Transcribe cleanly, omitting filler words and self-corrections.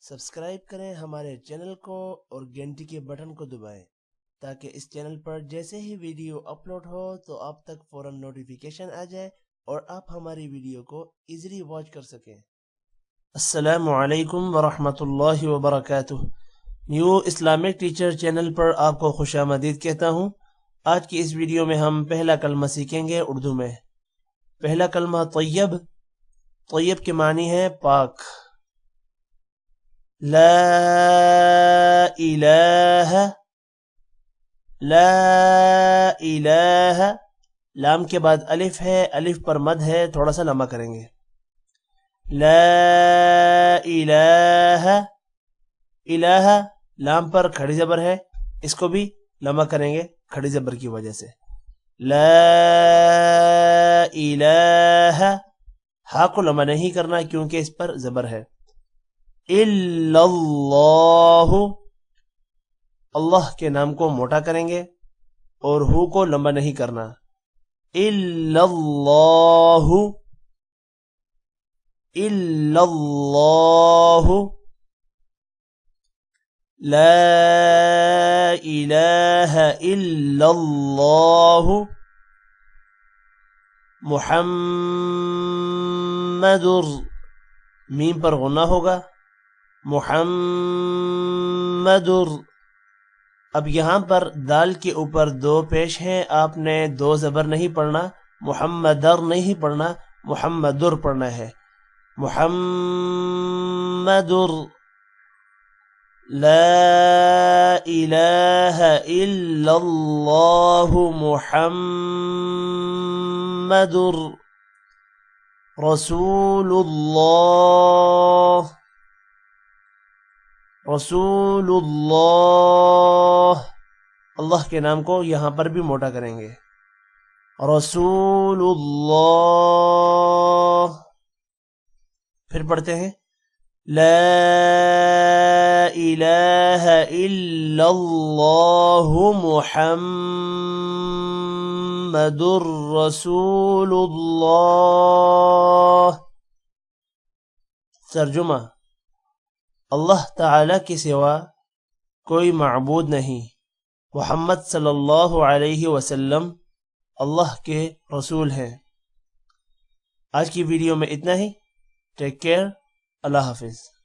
Subscribe کریں ہمارے channel کو اور گھنٹی کے بٹن کو دبائیں تاکہ اس چینل پر جیسے ہی ویڈیو اپلوڈ ہو تو آپ تک فوراً نوٹیفیکیشن آ جائے اور آپ ہماری ویڈیو کو ایزیلی واچ کر سکیں۔ السلام علیکم ورحمۃ اللہ وبرکاتہ۔ نیو اسلامک ٹیچر چینل پر آپ کو خوش آمدید کہتا ہوں۔ آج کی اس ویڈیو میں ہم پہلا کلمہ سیکھیں گے اردو میں۔ پہلا کلمہ طیب۔ طیب کے معنی ہے پاک۔ لا الہ، لا الہ، لام کے بعد الف ہے، الف پر مد ہے، تھوڑا سا لمبا کریں گے۔ لا الہ، الہ لام پر کھڑی زبر ہے، اس کو بھی لمبا کریں گے کھڑی زبر کی وجہ سے۔ لا الہ، ہا کو لمبا نہیں کرنا کیونکہ اس پر زبر ہے۔ الا اللہ، اللہ کے نام کو موٹا کریں گے اور ہو کو لمبا نہیں کرنا۔ الا اللہ، الا اللہ، لا الہ الا اللہ، محمد، میم پر غنہ ہوگا، محمد۔ اب یہاں پر دال کے اوپر دو پیش ہیں، آپ نے دو زبر نہیں پڑھنا، محمدر نہیں پڑھنا، محمدر پڑھنا ہے۔ محمدر، لا الہ الا اللہ، محمدر رسول اللہ، رسول اللہ، اللہ کے نام کو یہاں پر بھی موٹا کریں گے۔ رسول اللہ۔ پھر پڑھتے ہیں لا الہ الا اللہ، محمد رسول اللہ۔ ترجمہ: اللہ تعالی کے سوا کوئی معبود نہیں، محمد صلی اللہ علیہ وسلم اللہ کے رسول ہیں۔ آج کی ویڈیو میں اتنا ہی۔ ٹیک کیئر، اللہ حافظ۔